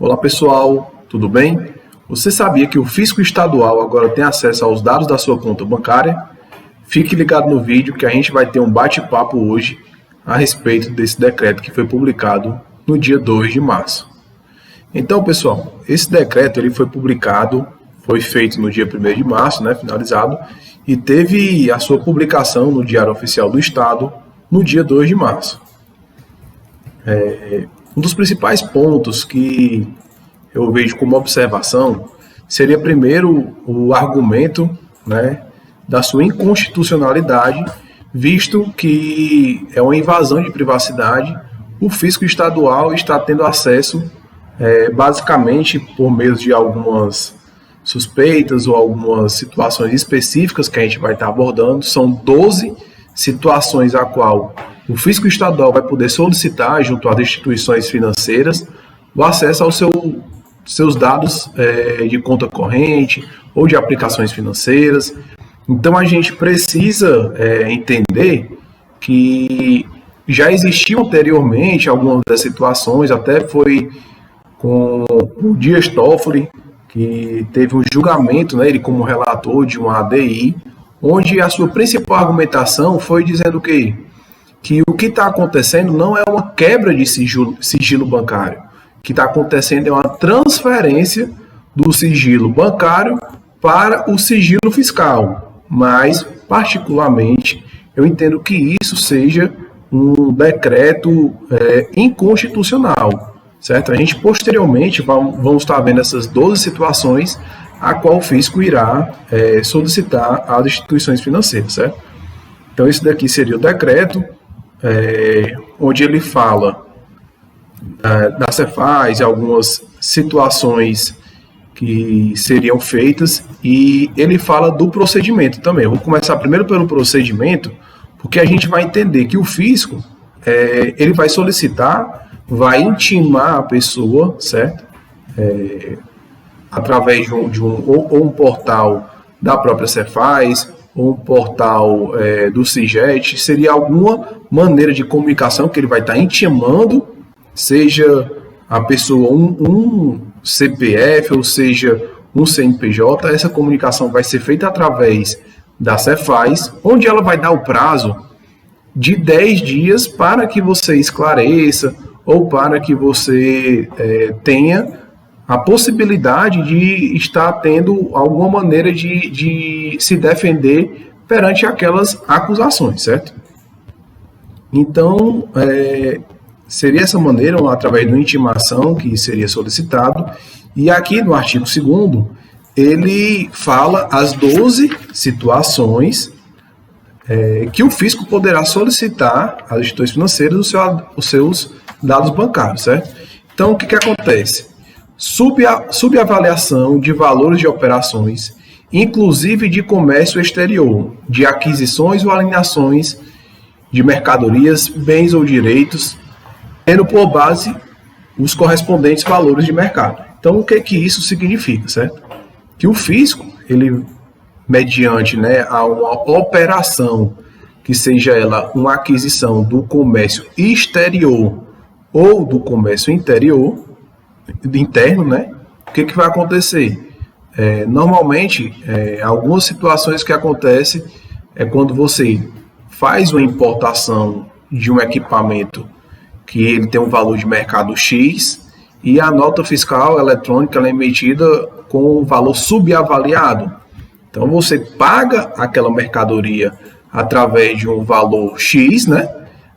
Olá pessoal, tudo bem? Você sabia que o fisco estadual agora tem acesso aos dados da sua conta bancária? Fique ligado no vídeo que a gente vai ter um bate-papo hoje a respeito desse decreto que foi publicado no dia 2 de março. Então pessoal, esse decreto ele foi publicado, foi feito no dia 1º de março, finalizado, e teve a sua publicação no Diário Oficial do Estado no dia 2 de março. Um dos principais pontos que eu vejo como observação seria primeiro o argumento da sua inconstitucionalidade, visto que é uma invasão de privacidade. O fisco estadual está tendo acesso basicamente por meio de algumas suspeitas ou algumas situações específicas que a gente vai estar abordando. São 12 situações a qual o fisco estadual vai poder solicitar junto às instituições financeiras o acesso aos seus dados de conta corrente ou de aplicações financeiras. Então a gente precisa entender que já existiu anteriormente algumas das situações, até foi com o Dias Toffoli, que teve um julgamento, ele como relator de uma ADI, onde a sua principal argumentação foi dizendo que o que está acontecendo não é uma quebra de sigilo bancário. O que está acontecendo é uma transferência do sigilo bancário para o sigilo fiscal. Mas, particularmente, eu entendo que isso seja um decreto inconstitucional. Certo? A gente, posteriormente, vamos estar vendo essas 12 situações a qual o fisco irá solicitar às instituições financeiras. Certo? Então, esse daqui seria o decreto, onde ele fala da Cefaz e algumas situações que seriam feitas, e ele fala do procedimento também. Eu vou começar primeiro pelo procedimento, porque a gente vai entender que o fisco ele vai solicitar, vai intimar a pessoa, certo? Através de um portal da própria Cefaz, ou um portal do CIGET, seria alguma maneira de comunicação que ele vai estar intimando, seja a pessoa um CPF, ou seja um CNPJ. Essa comunicação vai ser feita através da Cefaz, onde ela vai dar o prazo de 10 dias para que você esclareça, ou para que você tenha a possibilidade de estar tendo alguma maneira de se defender perante aquelas acusações, certo? Então, seria essa maneira, através de uma intimação que seria solicitado. E aqui no artigo 2º, ele fala as 12 situações que o fisco poderá solicitar às instituições financeiras os seus dados bancários, certo? Então, o que acontece? Subavaliação de valores de operações, inclusive de comércio exterior, de aquisições ou alienações de mercadorias, bens ou direitos, tendo por base os correspondentes valores de mercado. Então, o que isso significa, certo? Que o fisco, ele, mediante a uma operação, que seja ela uma aquisição do comércio exterior ou do comércio interno, o que vai acontecer? Normalmente, algumas situações que acontecem é quando você faz uma importação de um equipamento que ele tem um valor de mercado X, e a nota fiscal eletrônica ela é emitida com um valor subavaliado. Então, você paga aquela mercadoria através de um valor X,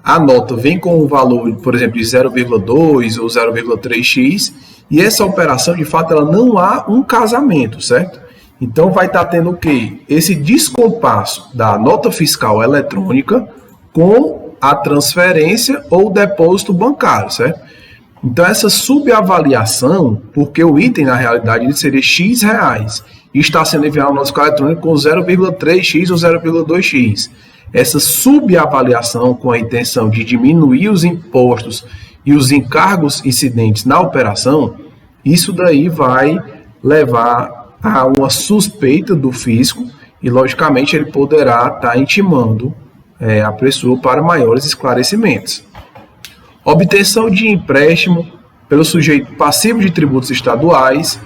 A nota vem com um valor, por exemplo, de 0,2 ou 0,3x, e essa operação, de fato, ela não há um casamento, certo? Então, vai estar tendo o quê? Esse descompasso da nota fiscal eletrônica com a transferência ou depósito bancário, certo? Então, essa subavaliação, porque o item, na realidade, ele seria X reais, e está sendo enviado ao nosso fiscal eletrônico com 0,3x ou 0,2x. Essa subavaliação com a intenção de diminuir os impostos e os encargos incidentes na operação, isso daí vai levar a uma suspeita do fisco e, logicamente, ele poderá estar intimando a pessoa para maiores esclarecimentos. Obtenção de empréstimo pelo sujeito passivo de tributos estaduais,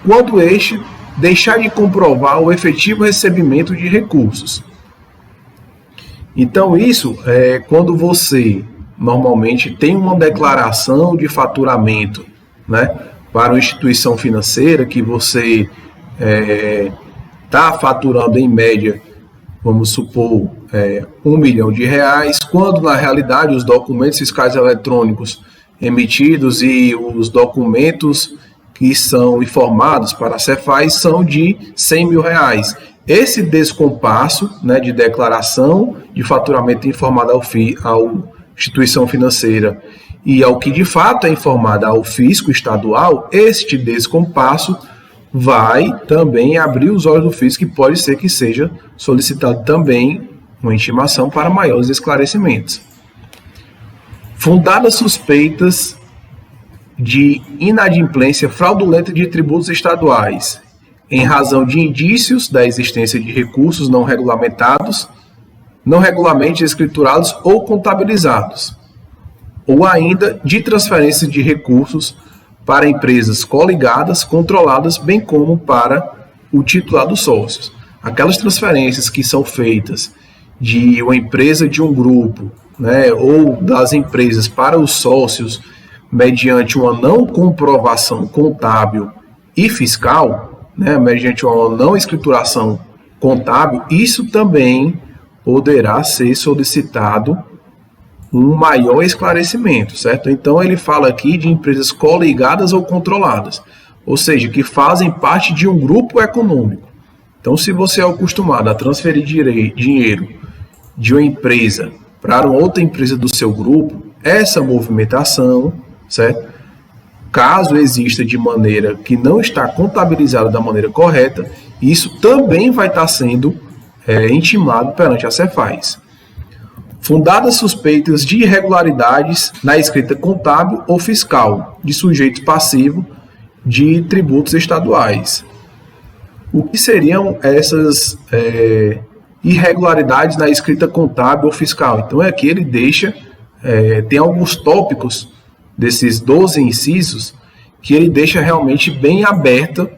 quando este deixar de comprovar o efetivo recebimento de recursos. Então, isso é quando você normalmente tem uma declaração de faturamento, né, para uma instituição financeira que você está faturando em média, vamos supor, R$1 milhão, quando na realidade os documentos fiscais eletrônicos emitidos e os documentos que são informados para a Cefaz são de R$100 mil. Esse descompasso, né, de declaração de faturamento informado ao instituição financeira e ao que de fato é informado ao fisco estadual, este descompasso vai também abrir os olhos do fisco e pode ser que seja solicitado também uma intimação para maiores esclarecimentos. Fundadas suspeitas de inadimplência fraudulenta de tributos estaduais, em razão de indícios da existência de recursos não regulamentados, não regularmente escriturados ou contabilizados, ou ainda de transferência de recursos para empresas coligadas, controladas, bem como para o titular dos sócios. Aquelas transferências que são feitas de uma empresa de um grupo, né, ou das empresas para os sócios, mediante uma não comprovação contábil e fiscal, né, mediante uma não escrituração contábil, isso também poderá ser solicitado um maior esclarecimento, certo? Então ele fala aqui de empresas coligadas ou controladas, ou seja, que fazem parte de um grupo econômico. Então, se você é acostumado a transferir dinheiro de uma empresa para outra empresa do seu grupo, essa movimentação, certo? Caso exista de maneira que não está contabilizada da maneira correta, isso também vai estar sendo intimado perante a Cefaz. Fundadas suspeitas de irregularidades na escrita contábil ou fiscal de sujeito passivo de tributos estaduais. O que seriam essas irregularidades na escrita contábil ou fiscal? Então, aqui ele deixa, tem alguns tópicos desses 12 incisos que ele deixa realmente bem aberta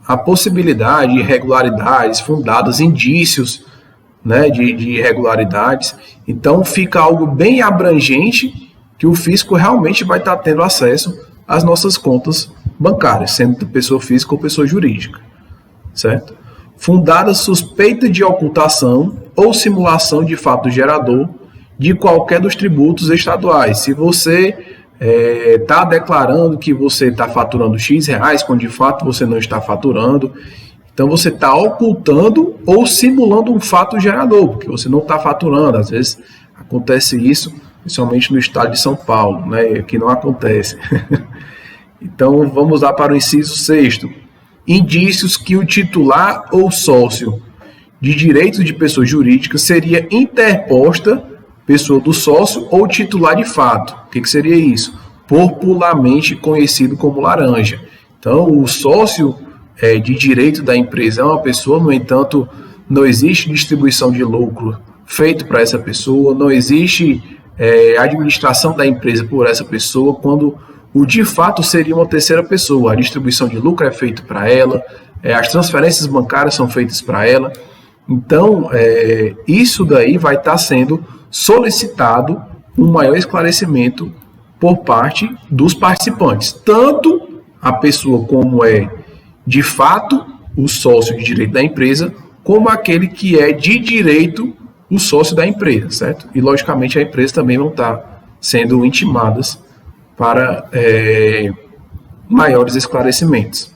a possibilidade de irregularidades fundadas, indícios, né, de irregularidades. Então fica algo bem abrangente que o fisco realmente vai estar tendo acesso às nossas contas bancárias, sendo pessoa física ou pessoa jurídica, certo? Fundada suspeita de ocultação ou simulação de fato gerador de qualquer dos tributos estaduais. Se você está declarando que você está faturando X reais, quando de fato você não está faturando, então você está ocultando ou simulando um fato gerador, porque você não está faturando. Às vezes acontece isso, principalmente no estado de São Paulo, né? Aqui não acontece. Então vamos lá para o inciso 6º. Indícios que o titular ou sócio de direitos de pessoa jurídica seria interposta pessoa do sócio ou titular de fato. O que seria isso? Popularmente conhecido como laranja. Então o sócio de direito da empresa é uma pessoa, no entanto, não existe distribuição de lucro feito para essa pessoa, não existe administração da empresa por essa pessoa, quando o de fato seria uma terceira pessoa. A distribuição de lucro é feita para ela, as transferências bancárias são feitas para ela. Então, isso daí vai estar sendo solicitado um maior esclarecimento por parte dos participantes, tanto a pessoa como de fato o sócio de direito da empresa, como aquele que é de direito o sócio da empresa, certo? E logicamente a empresa também vão estar sendo intimadas para maiores esclarecimentos.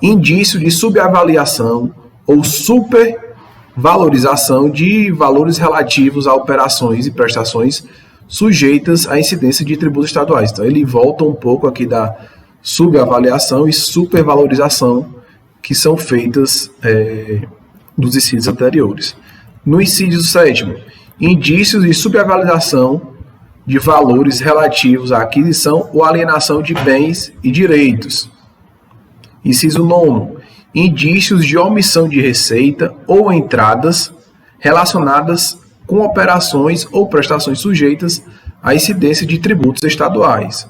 Indício de subavaliação ou supervalorização de valores relativos a operações e prestações sujeitas à incidência de tributos estaduais. Então ele volta um pouco aqui da subavaliação e supervalorização que são feitas dos incisos anteriores. No inciso 7º, indícios de subavaliação de valores relativos à aquisição ou alienação de bens e direitos. Inciso 9º, indícios de omissão de receita ou entradas relacionadas com operações ou prestações sujeitas à incidência de tributos estaduais.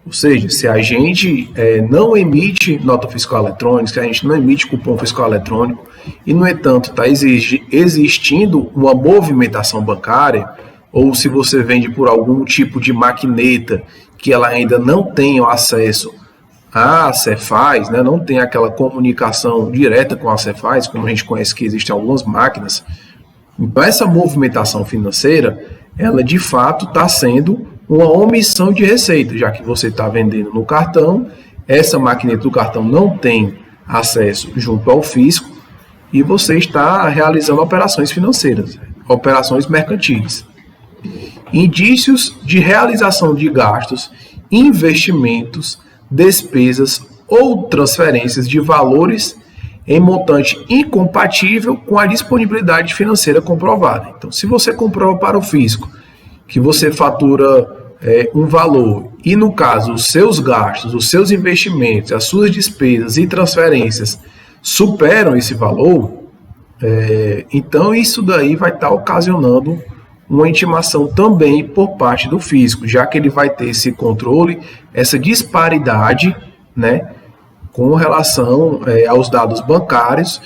Ou seja, se a gente não emite nota fiscal eletrônica, se a gente não emite cupom fiscal eletrônico, e, no entanto, está existindo uma movimentação bancária, ou se você vende por algum tipo de maquineta que ela ainda não tem acesso à Cefaz, né, não tem aquela comunicação direta com a Cefaz, como a gente conhece que existem algumas máquinas. Então, essa movimentação financeira, ela de fato está sendo uma omissão de receita, já que você está vendendo no cartão, essa maquineta do cartão não tem acesso junto ao fisco e você está realizando operações financeiras, operações mercantis. Indícios de realização de gastos, investimentos, despesas ou transferências de valores em montante incompatível com a disponibilidade financeira comprovada. Então, se você comprova para o fisco que você fatura um valor e, no caso, os seus gastos, os seus investimentos, as suas despesas e transferências superam esse valor, então isso daí vai estar ocasionando uma intimação também por parte do fisco, já que ele vai ter esse controle, essa disparidade, né, com relação aos dados bancários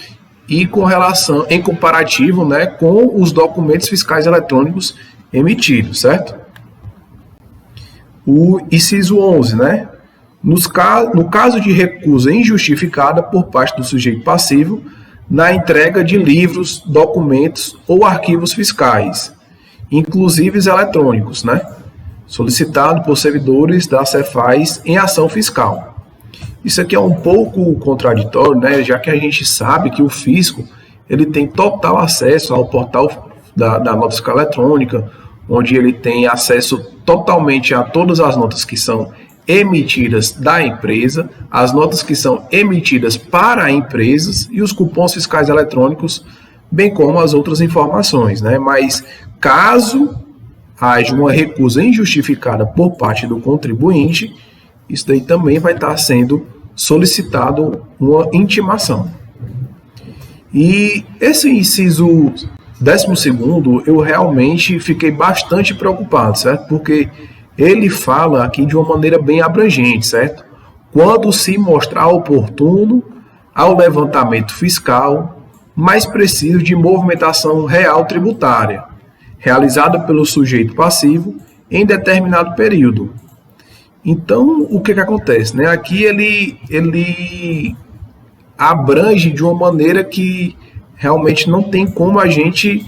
e com relação, em comparativo, né, com os documentos fiscais eletrônicos emitidos, certo? O inciso 11, né? No caso de recusa injustificada por parte do sujeito passivo na entrega de livros, documentos ou arquivos fiscais, inclusive eletrônicos, né? Solicitado por servidores da Cefaz em ação fiscal. Isso aqui é um pouco contraditório, né? Já que a gente sabe que o fisco ele tem total acesso ao portal da nota fiscal eletrônica, onde ele tem acesso totalmente a todas as notas que são emitidas da empresa, as notas que são emitidas para empresas e os cupons fiscais eletrônicos, bem como as outras informações, né? Mas caso haja uma recusa injustificada por parte do contribuinte, isso daí também vai estar sendo solicitado uma intimação. E esse inciso 12º, eu realmente fiquei bastante preocupado, certo? Porque ele fala aqui de uma maneira bem abrangente, certo? Quando se mostrar oportuno ao levantamento fiscal mais preciso de movimentação real tributária, realizada pelo sujeito passivo em determinado período. Então, o que acontece, né? Aqui ele abrange de uma maneira que realmente não tem como a gente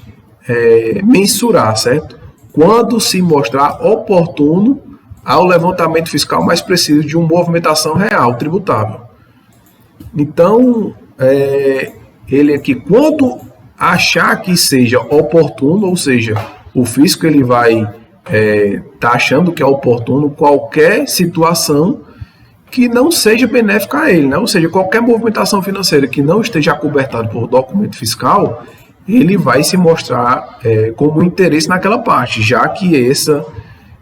mensurar, certo? Quando se mostrar oportuno ao levantamento fiscal mais preciso de uma movimentação real tributável. Então, ele aqui, quando achar que seja oportuno, ou seja, o fisco ele vai tá achando que é oportuno qualquer situação que não seja benéfica a ele, né? Ou seja, qualquer movimentação financeira que não esteja cobertada por documento fiscal, ele vai se mostrar como interesse naquela parte, já que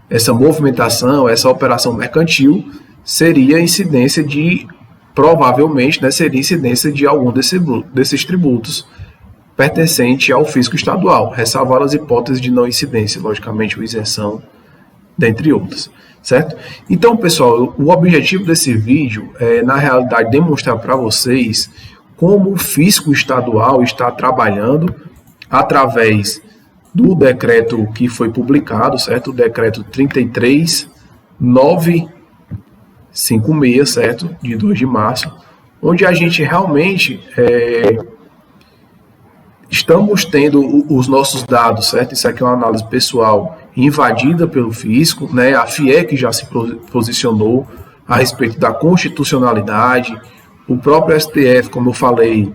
essa movimentação, essa operação mercantil seria incidência de, provavelmente, né, seria incidência de algum desses tributos pertencente ao fisco estadual, ressalvar as hipóteses de não incidência, logicamente, ou isenção, dentre outras, certo? Então, pessoal, o objetivo desse vídeo é, na realidade, demonstrar para vocês como o fisco estadual está trabalhando através do decreto que foi publicado, certo? O decreto 33956, certo? De 2 de março, onde a gente realmente estamos tendo os nossos dados, certo? Isso aqui é uma análise pessoal invadida pelo fisco, né? A FIEC já se posicionou a respeito da constitucionalidade, o próprio STF, como eu falei,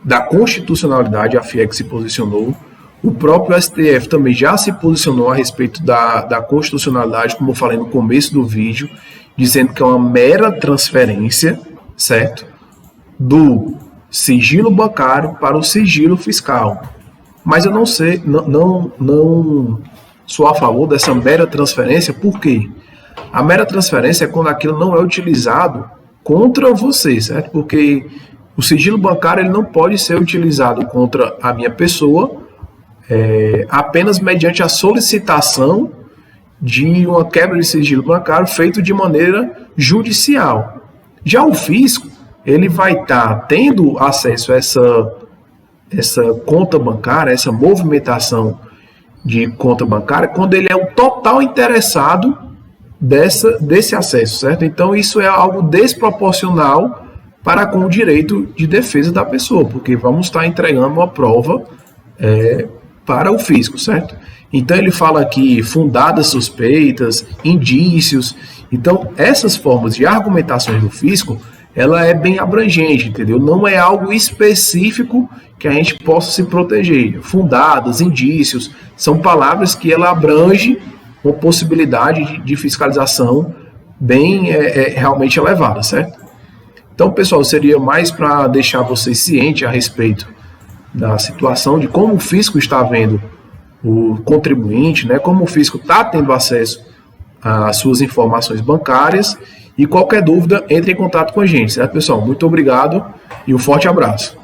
da constitucionalidade, a FIEC se posicionou, o próprio STF também já se posicionou a respeito da constitucionalidade, como eu falei no começo do vídeo, dizendo que é uma mera transferência, certo? Do sigilo bancário para o sigilo fiscal. Mas eu não sei, não sou a favor dessa mera transferência, por quê? A mera transferência é quando aquilo não é utilizado contra você, certo? Porque o sigilo bancário ele não pode ser utilizado contra a minha pessoa apenas mediante a solicitação de uma quebra de sigilo bancário feito de maneira judicial. Já o fisco, ele vai estar tendo acesso a essa conta bancária, essa movimentação de conta bancária, quando ele é o total interessado desse acesso, certo? Então, isso é algo desproporcional para com o direito de defesa da pessoa, porque vamos estar entregando uma prova para o fisco, certo? Então, ele fala aqui fundadas suspeitas, indícios. Então, essas formas de argumentações do fisco, ela é bem abrangente, entendeu? Não é algo específico que a gente possa se proteger. Fundadas, indícios, são palavras que ela abrange uma possibilidade de fiscalização bem realmente elevada, certo? Então, pessoal, seria mais para deixar vocês cientes a respeito da situação, de como o fisco está vendo o contribuinte, né? Como o fisco está tendo acesso às suas informações bancárias. E qualquer dúvida, entre em contato com a gente, certo, pessoal? Muito obrigado e um forte abraço.